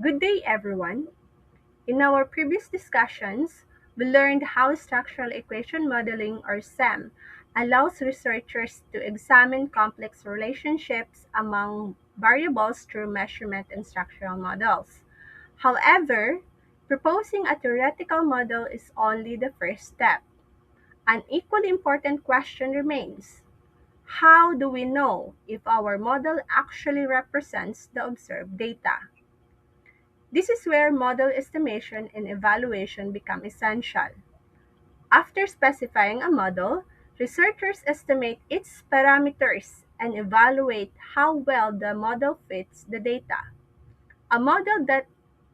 Good day, everyone. In our previous discussions, we learned how structural equation modeling, or SEM, allows researchers to examine complex relationships among variables through measurement and structural models. However, proposing a theoretical model is only the first step. An equally important question remains: how do we know if our model actually represents the observed data? This is where model estimation and evaluation become essential. After specifying a model, researchers estimate its parameters and evaluate how well the model fits the data. A model that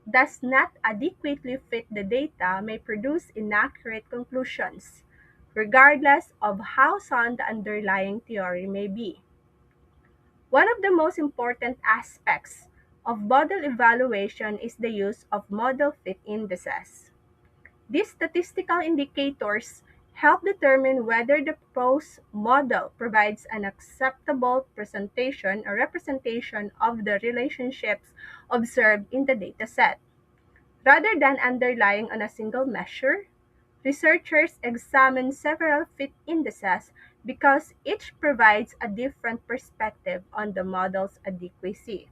does not adequately fit the data may produce inaccurate conclusions, regardless of how sound the underlying theory may be. One of the most important aspects of model evaluation is the use of model fit indices. These statistical indicators help determine whether the proposed model provides an acceptable presentation or representation of the relationships observed in the dataset. Rather than underlying on a single measure, researchers examine several fit indices because each provides a different perspective on the model's adequacy.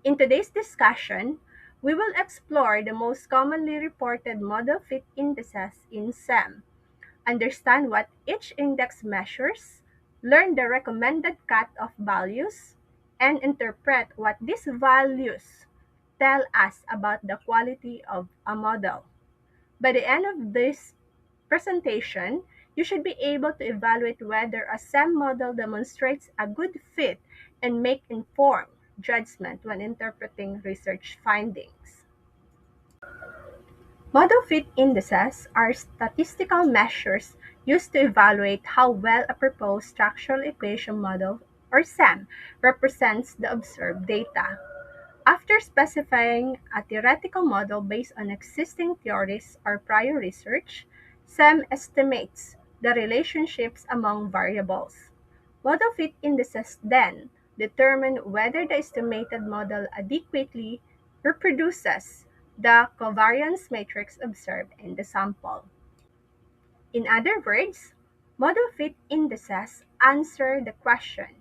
In today's discussion, we will explore the most commonly reported model fit indices in SEM, understand what each index measures, learn the recommended cutoff values, and interpret what these values tell us about the quality of a model. By the end of this presentation, you should be able to evaluate whether a SEM model demonstrates a good fit and make informed judgment when interpreting research findings. Model fit indices are statistical measures used to evaluate how well a proposed structural equation model, or SEM, represents the observed data. After specifying a theoretical model based on existing theories or prior research, SEM estimates the relationships among variables. Model fit indices then determine whether the estimated model adequately reproduces the covariance matrix observed in the sample. In other words, model fit indices answer the question: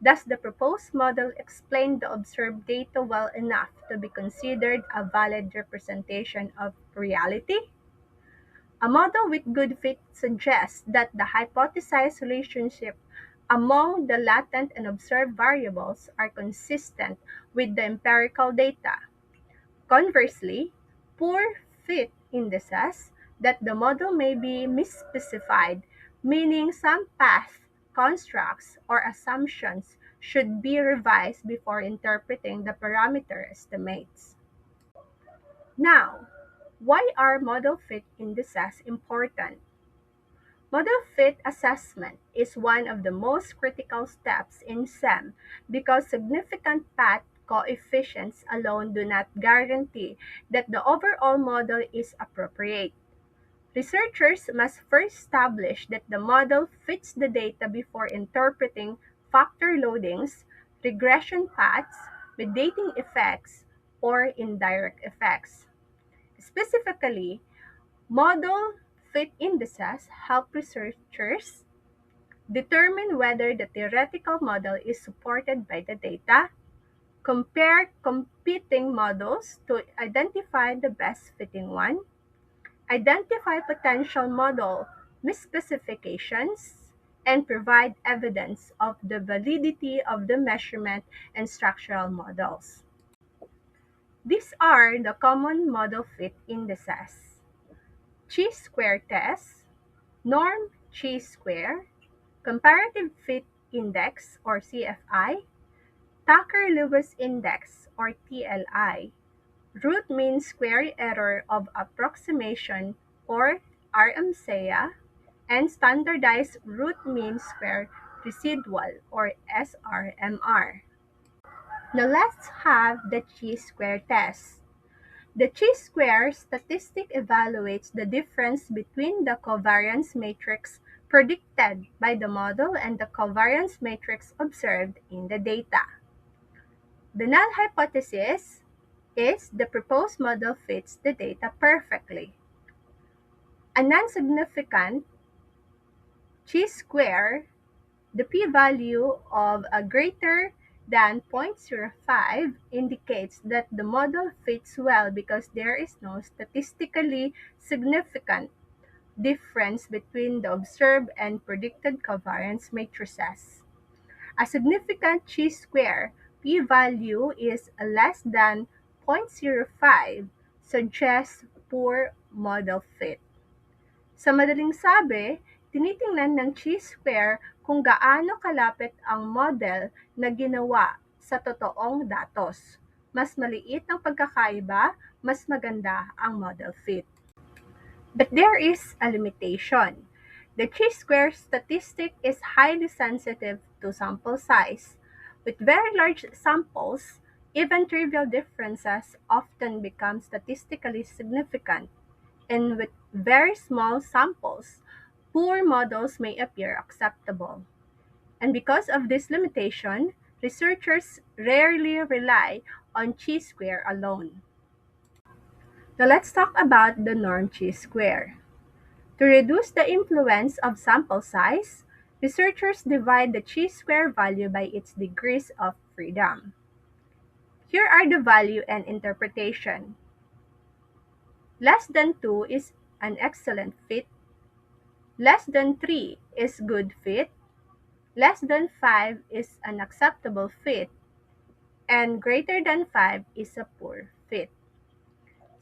does the proposed model explain the observed data well enough to be considered a valid representation of reality? A model with good fit suggests that the hypothesized relationship among the latent and observed variables are consistent with the empirical data. Conversely, poor fit indices that the model may be misspecified, meaning some path, constructs, or assumptions should be revised before interpreting the parameter estimates. Now, why are model fit indices important? Model fit assessment is one of the most critical steps in SEM because significant path coefficients alone do not guarantee that the overall model is appropriate. Researchers must first establish that the model fits the data before interpreting factor loadings, regression paths, mediating effects, or indirect effects. Specifically, model fit indices help researchers determine whether the theoretical model is supported by the data, compare competing models to identify the best fitting one, identify potential model misspecifications, and provide evidence of the validity of the measurement and structural models. These are the common model fit indices: chi-square test, norm chi-square, comparative fit index or CFI, Tucker-Lewis index or TLI, root mean square error of approximation or RMSEA, and standardized root mean square residual or SRMR. Now let's have the chi-square test. The chi-square statistic evaluates the difference between the covariance matrix predicted by the model and the covariance matrix observed in the data. The null hypothesis is the proposed model fits the data perfectly. A non-significant chi-square, the p-value of a greater than 0.05 indicates that the model fits well because there is no statistically significant difference between the observed and predicted covariance matrices. A significant chi-square p-value is less than 0.05 suggests poor model fit. Sa madaling sabi, tinitingnan ng chi-square kung gaano kalapit ang model na ginawa sa totoong datos. Mas maliit ang pagkakaiba, mas maganda ang model fit. But there is a limitation. The chi-square statistic is highly sensitive to sample size. With very large samples, even trivial differences often become statistically significant, and with very small samples, poor models may appear acceptable. And because of this limitation, researchers rarely rely on chi-square alone. Now let's talk about the norm chi-square. To reduce the influence of sample size, researchers divide the chi-square value by its degrees of freedom. Here are the value and interpretation. Less than 2 is an excellent fit. Less than 3 is good fit. Less than 5 is an acceptable fit. And greater than 5 is a poor fit.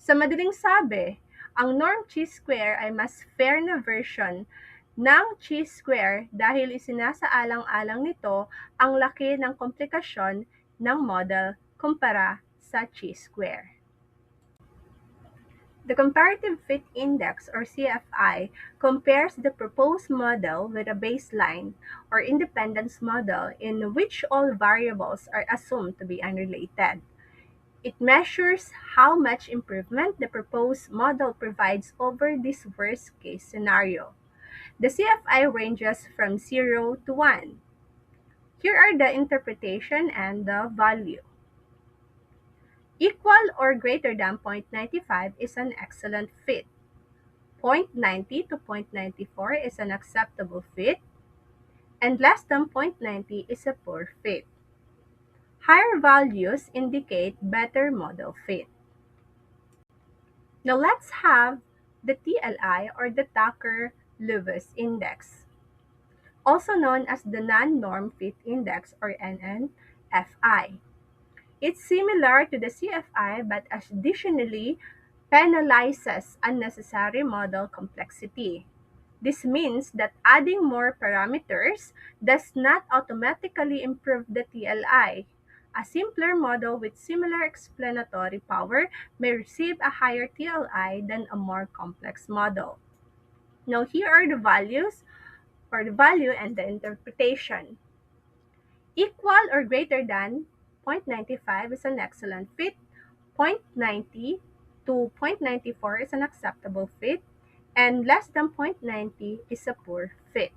Sa madaling sabi, ang norm chi-square ay mas fair na version ng chi-square dahil isinasaalang-alang nito ang laki ng komplikasyon ng model kumpara sa chi-square. The Comparative Fit Index or CFI compares the proposed model with a baseline or independence model in which all variables are assumed to be unrelated. It measures how much improvement the proposed model provides over this worst-case scenario. The CFI ranges from 0 to 1. Here are the interpretation and the value. Equal or greater than 0.95 is an excellent fit. 0.90 to 0.94 is an acceptable fit. And less than 0.90 is a poor fit. Higher values indicate better model fit. Now let's have the TLI or the Tucker-Lewis Index, also known as the Non-Norm Fit Index or NNFI. It's similar to the CFI but additionally penalizes unnecessary model complexity. This means that adding more parameters does not automatically improve the TLI. A simpler model with similar explanatory power may receive a higher TLI than a more complex model. Now here are the values or the value and the interpretation. Equal or greater than 0.95 is an excellent fit. 0.90 to 0.94 is an acceptable fit. And less than 0.90 is a poor fit.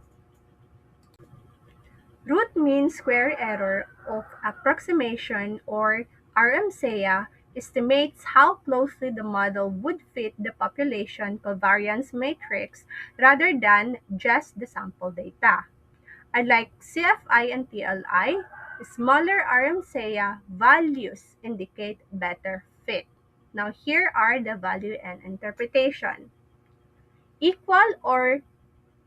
Root mean square error of approximation or RMSEA estimates how closely the model would fit the population covariance matrix rather than just the sample data. Unlike CFI and TLI, smaller RMSEA values indicate better fit. Now here are the value and interpretation. Equal or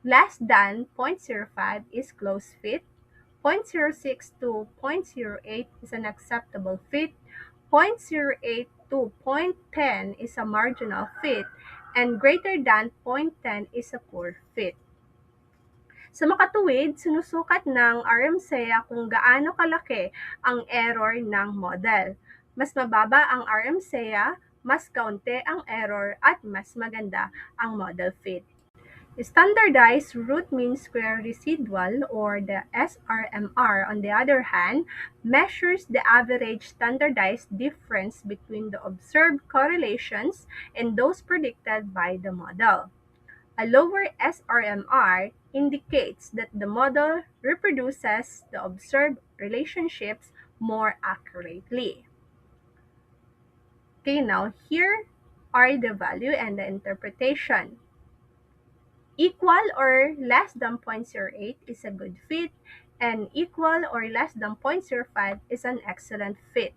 less than 0.05 is close fit. 0.06 to 0.08 is an acceptable fit. 0.08 to 0.10 is a marginal fit. And greater than 0.10 is a poor fit. Sa makatuwid, sinusukat ng RMSEA kung gaano kalaki ang error ng model. Mas mababa ang RMSEA, mas kaunti ang error at mas maganda ang model fit. Standardized root mean square residual or the SRMR on the other hand measures the average standardized difference between the observed correlations and those predicted by the model. A lower SRMR indicates that the model reproduces the observed relationships more accurately. Okay, now here are the value and the interpretation. Equal or less than 0.08 is a good fit, and equal or less than 0.05 is an excellent fit.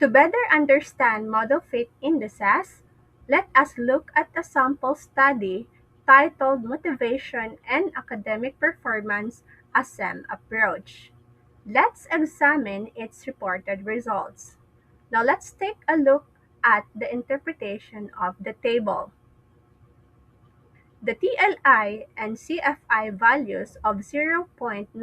To better understand model fit indices, let us look at a sample study titled Motivation and Academic Performance: a SEM Approach. Let's examine its reported results. Now let's take a look at the interpretation of the table. The TLI and CFI values of 0.954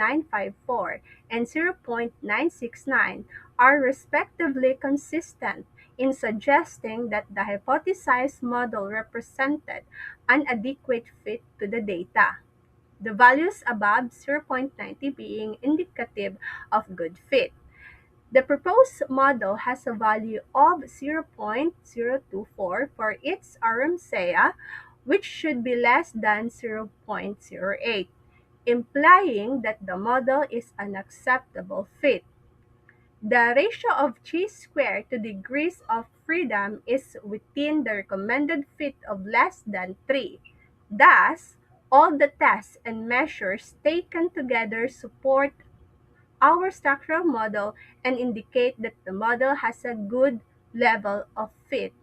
and 0.969 are respectively consistent in suggesting that the hypothesized model represented an adequate fit to the data, the values above 0.90 being indicative of good fit. The proposed model has a value of 0.024 for its RMSEA, which should be less than 0.08, implying that the model is an acceptable fit. The ratio of chi-square to degrees of freedom is within the recommended fit of less than 3. Thus, all the tests and measures taken together support our structural model and indicate that the model has a good level of fit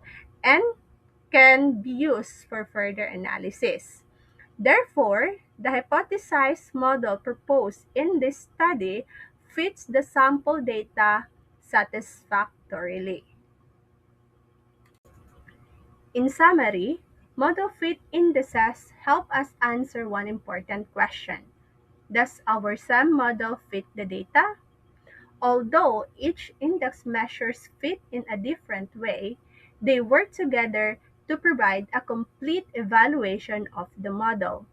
and can be used for further analysis. Therefore, the hypothesized model proposed in this study fits the sample data satisfactorily. In summary, model fit indices help us answer one important question. Does our SEM model fit the data? Although each index measures fit in a different way, they work together to provide a complete evaluation of the model.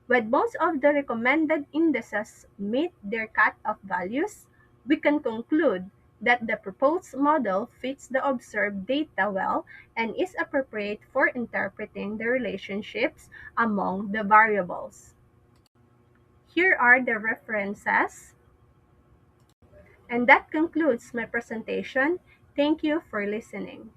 When most of the recommended indices meet their cutoff values, we can conclude that the proposed model fits the observed data well and is appropriate for interpreting the relationships among the variables. Here are the references. And that concludes my presentation. Thank you for listening.